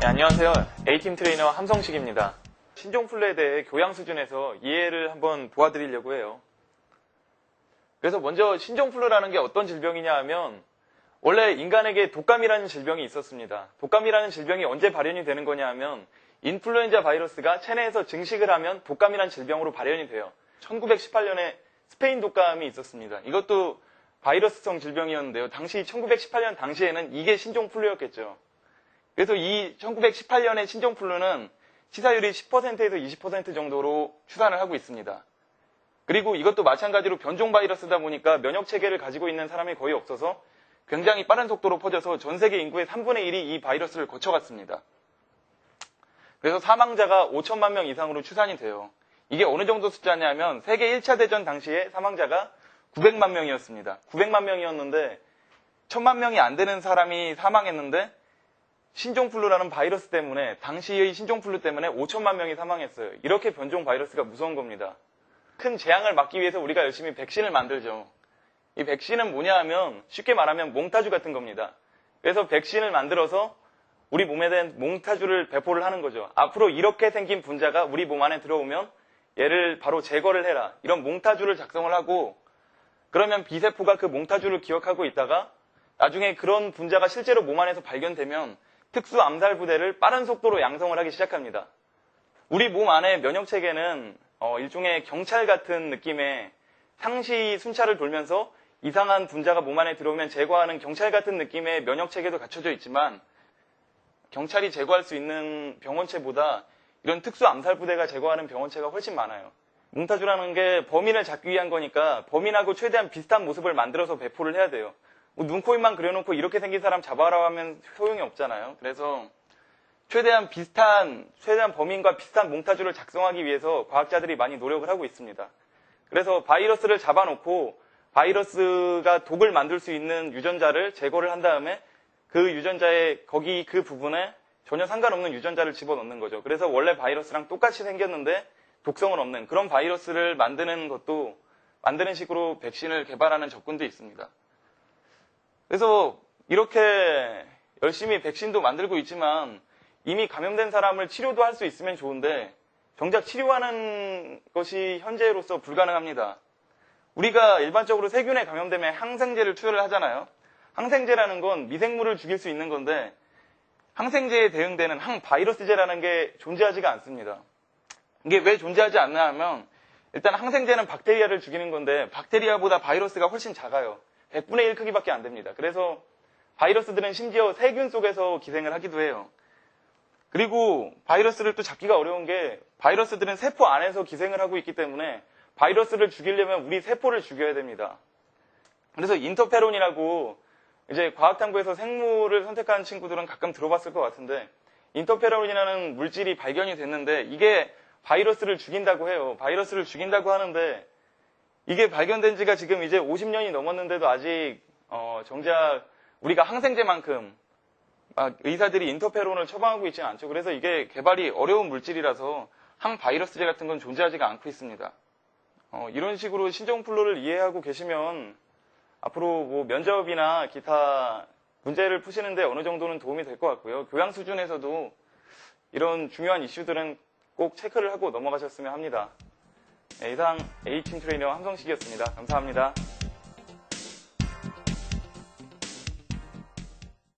안녕하세요. A팀 트레이너 함성식입니다. 신종플루에 대해 교양 수준에서 이해를 한번 도와드리려고 해요. 그래서 먼저 신종플루라는 게 어떤 질병이냐 하면 원래 인간에게 독감이라는 질병이 있었습니다. 독감이라는 질병이 언제 발현이 되는 거냐 하면 인플루엔자 바이러스가 체내에서 증식을 하면 독감이라는 질병으로 발현이 돼요. 1918년에 스페인 독감이 있었습니다. 이것도 바이러스성 질병이었는데요. 당시 1918년 당시에는 이게 신종플루였겠죠. 그래서 이 1918년의 신종플루는 치사율이 10%에서 20% 정도로 추산을 하고 있습니다. 그리고 이것도 마찬가지로 변종 바이러스다 보니까 면역 체계를 가지고 있는 사람이 거의 없어서 굉장히 빠른 속도로 퍼져서 전 세계 인구의 3분의 1이 이 바이러스를 거쳐갔습니다. 그래서 사망자가 5천만 명 이상으로 추산이 돼요. 이게 어느 정도 숫자냐면 세계 1차 대전 당시에 사망자가 900만 명이었습니다. 900만 명이었는데 1000만 명이 안 되는 사람이 사망했는데 신종플루라는 바이러스 때문에 당시의 신종플루 때문에 5천만 명이 사망했어요. 이렇게 변종 바이러스가 무서운 겁니다. 큰 재앙을 막기 위해서 우리가 열심히 백신을 만들죠. 이 백신은 뭐냐 하면 쉽게 말하면 몽타주 같은 겁니다. 그래서 백신을 만들어서 우리 몸에 대한 몽타주를 배포를 하는 거죠. 앞으로 이렇게 생긴 분자가 우리 몸 안에 들어오면 얘를 바로 제거를 해라. 이런 몽타주를 작성을 하고 그러면 B세포가 그 몽타주를 기억하고 있다가 나중에 그런 분자가 실제로 몸 안에서 발견되면 특수 암살 부대를 빠른 속도로 양성을 하기 시작합니다. 우리 몸 안에 면역체계는 일종의 경찰 같은 느낌의 상시 순찰을 돌면서 이상한 분자가 몸 안에 들어오면 제거하는 경찰 같은 느낌의 면역체계도 갖춰져 있지만 경찰이 제거할 수 있는 병원체보다 이런 특수 암살 부대가 제거하는 병원체가 훨씬 많아요. 몽타주라는 게 범인을 잡기 위한 거니까 범인하고 최대한 비슷한 모습을 만들어서 배포를 해야 돼요. 눈, 코, 입만 그려놓고 이렇게 생긴 사람 잡아라 하면 소용이 없잖아요. 그래서 최대한 범인과 비슷한 몽타주를 작성하기 위해서 과학자들이 많이 노력을 하고 있습니다. 그래서 바이러스를 잡아놓고 바이러스가 독을 만들 수 있는 유전자를 제거를 한 다음에 그 유전자의 그 부분에 전혀 상관없는 유전자를 집어넣는 거죠. 그래서 원래 바이러스랑 똑같이 생겼는데 독성은 없는 그런 바이러스를 만드는 식으로 백신을 개발하는 접근도 있습니다. 그래서 이렇게 열심히 백신도 만들고 있지만 이미 감염된 사람을 치료도 할 수 있으면 좋은데 정작 치료하는 것이 현재로서 불가능합니다. 우리가 일반적으로 세균에 감염되면 항생제를 투여를 하잖아요. 항생제라는 건 미생물을 죽일 수 있는 건데 항생제에 대응되는 항바이러스제라는 게 존재하지가 않습니다. 이게 왜 존재하지 않나 하면 일단 항생제는 박테리아를 죽이는 건데 박테리아보다 바이러스가 훨씬 작아요. 100분의 1 크기밖에 안 됩니다. 그래서 바이러스들은 심지어 세균 속에서 기생을 하기도 해요. 그리고 바이러스를 또 잡기가 어려운 게 바이러스들은 세포 안에서 기생을 하고 있기 때문에 바이러스를 죽이려면 우리 세포를 죽여야 됩니다. 그래서 인터페론이라고 이제 과학탐구에서 생물을 선택하는 친구들은 가끔 들어봤을 것 같은데 인터페론이라는 물질이 발견이 됐는데 이게 바이러스를 죽인다고 해요. 바이러스를 죽인다고 하는데 이게 발견된 지가 지금 이제 50년이 넘었는데도 아직 정작 우리가 항생제만큼 의사들이 인터페론을 처방하고 있지는 않죠. 그래서 이게 개발이 어려운 물질이라서 항바이러스제 같은 건 존재하지가 않고 있습니다. 이런 식으로 신종플루를 이해하고 계시면 앞으로 뭐 면접이나 기타 문제를 푸시는데 어느 정도는 도움이 될 것 같고요. 교양 수준에서도 이런 중요한 이슈들은 꼭 체크를 하고 넘어가셨으면 합니다. 네, 이상 A팀 트레이너 함성식이었습니다. 감사합니다.